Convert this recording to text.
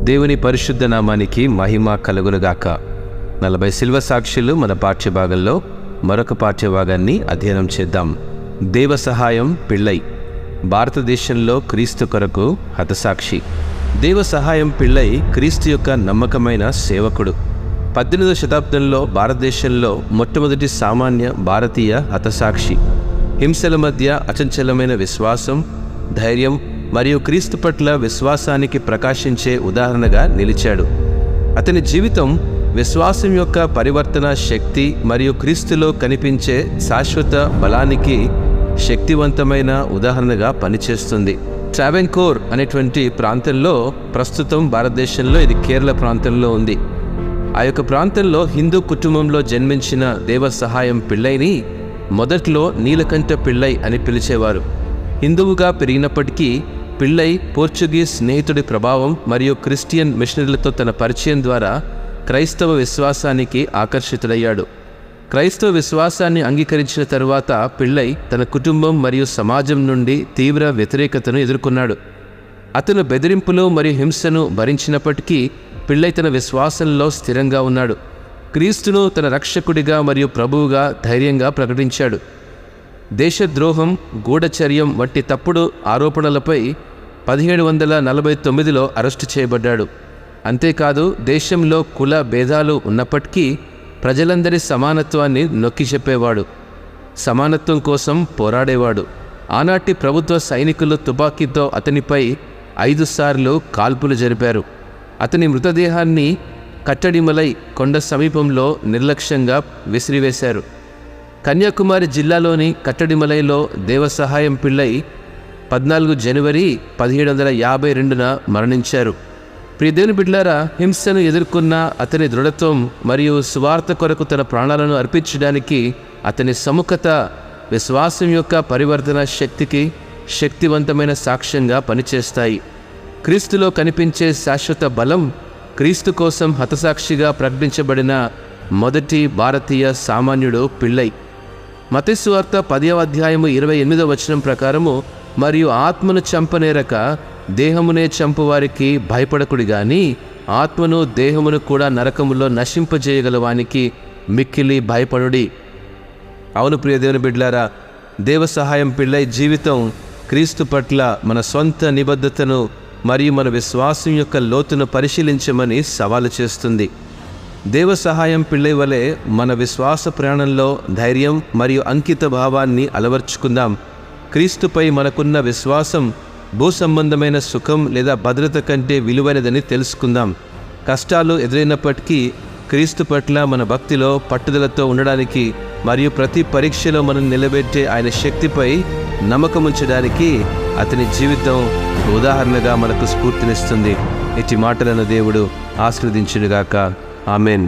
దేవుని పరిశుద్ధ నామానికి మహిమ కలుగునుగాక. 40 శిల్వ సాక్షులు మన పాఠ్యభాగంలో మరొక పాఠ్యభాగాన్ని అధ్యయనం చేద్దాం. దేవ సహాయం పిళ్ళై భారతదేశంలో క్రీస్తు కొరకు హతసాక్షి. దేవ సహాయం పిళ్ళై క్రీస్తు యొక్క నమ్మకమైన సేవకుడు. 18వ శతాబ్దంలో భారతదేశంలో మొట్టమొదటి సామాన్య భారతీయ హతసాక్షి. హింసల మధ్య అచంచలమైన విశ్వాసం, ధైర్యం మరియు క్రీస్తు పట్ల విశ్వాసానికి ప్రకాశించే ఉదాహరణగా నిలిచాడు. అతని జీవితం విశ్వాసం యొక్క పరివర్తన శక్తి మరియు క్రీస్తులో కనిపించే శాశ్వత బలానికి శక్తివంతమైన ఉదాహరణగా పనిచేస్తుంది. ట్రావెన్కోర్ అనేటువంటి ప్రాంతంలో, ప్రస్తుతం భారతదేశంలో ఇది కేరళ ప్రాంతంలో ఉంది. ఆ యొక్క ప్రాంతంలో హిందూ కుటుంబంలో జన్మించిన దేవ సహాయం పిళ్ళైని మొదట్లో నీలకంఠ పిళ్ళై అని పిలిచేవారు. హిందువుగా పెరిగినప్పటికీ పిళ్ళై పోర్చుగీస్ స్నేహితుడి ప్రభావం మరియు క్రిస్టియన్ మిషనరీలతో తన పరిచయం ద్వారా క్రైస్తవ విశ్వాసానికి ఆకర్షితుడయ్యాడు. క్రైస్తవ విశ్వాసాన్ని అంగీకరించిన తరువాత పిళ్ళై తన కుటుంబం మరియు సమాజం నుండి తీవ్ర వ్యతిరేకతను ఎదుర్కొన్నాడు. అతను బెదిరింపులు మరియు హింసను భరించినప్పటికీ పిళ్ళై తన విశ్వాసంలో స్థిరంగా ఉన్నాడు. క్రీస్తును తన రక్షకుడిగా మరియు ప్రభువుగా ధైర్యంగా ప్రకటించాడు. దేశద్రోహం, గూఢచర్యం వంటి తప్పుడు ఆరోపణలపై 1749లో అరెస్టు చేయబడ్డాడు. అంతేకాదు, దేశంలో కుల భేదాలు ఉన్నప్పటికీ ప్రజలందరి సమానత్వాన్ని నొక్కి చెప్పేవాడు. సమానత్వం కోసం పోరాడేవాడు. ఆనాటి ప్రభుత్వ సైనికులు తుపాకీతో అతనిపై 5 సార్లు కాల్పులు జరిపారు. అతని మృతదేహాన్ని కట్టడిమలై కొండ సమీపంలో నిర్లక్ష్యంగా విసిరివేశారు. కన్యాకుమారి జిల్లాలోని కట్టడిమలైలో దేవ సహాయం పిళ్ళై 14 జనవరి 1752న మరణించారు. ప్రియదేవుని బిడ్డలారా, హింసను ఎదుర్కొన్న అతని దృఢత్వం మరియు సువార్త కొరకు తన ప్రాణాలను అర్పించడానికి అతని సముఖత విశ్వాసం యొక్క పరివర్తన శక్తికి శక్తివంతమైన సాక్ష్యంగా పనిచేస్తాయి. క్రీస్తులో కనిపించే శాశ్వత బలం క్రీస్తు కోసం హతసాక్షిగా ప్రకటించబడిన మొదటి భారతీయ సామాన్యుడు పిళ్ళై. మత్తయి సువార్త 10వ అధ్యాయము 28వ వచనం ప్రకారము, మరియు ఆత్మను చంపనేరక దేహమునే చంపువారికి భయపడకుడి గాని ఆత్మను దేహమును కూడా నరకములో నశింపజేయగలవానికి మిక్కిలి భయపడుడి. అవును ప్రియదేవుని బిడ్డలారా, దేవ సహాయం పిళ్ళై జీవితం క్రీస్తు పట్ల మన సొంత నిబద్ధతను మరియు మన విశ్వాసం యొక్క లోతును పరిశీలించమని సవాలు చేస్తుంది. దేవ సహాయం పిళ్ళై వలె మన విశ్వాస ప్రయాణంలో ధైర్యం మరియు అంకిత భావాన్ని అలవర్చుకుందాం. క్రీస్తుపై మనకున్న విశ్వాసం భూ సంబంధమైన సుఖం లేదా భద్రత కంటే విలువైనదని తెలుసుకుందాం. కష్టాలు ఎదురైనప్పటికీ క్రీస్తు పట్ల మన భక్తిలో పట్టుదలతో ఉండడానికి మరియు ప్రతి పరీక్షలో మనం నిలబెట్టే ఆయన శక్తిపై నమ్మకం ఉంచడానికి అతని జీవితం ఉదాహరణగా మనకు స్ఫూర్తినిస్తుంది. ఇట్టి మాటలను దేవుడు ఆశీర్వదించునుగాక. ఆమెన్.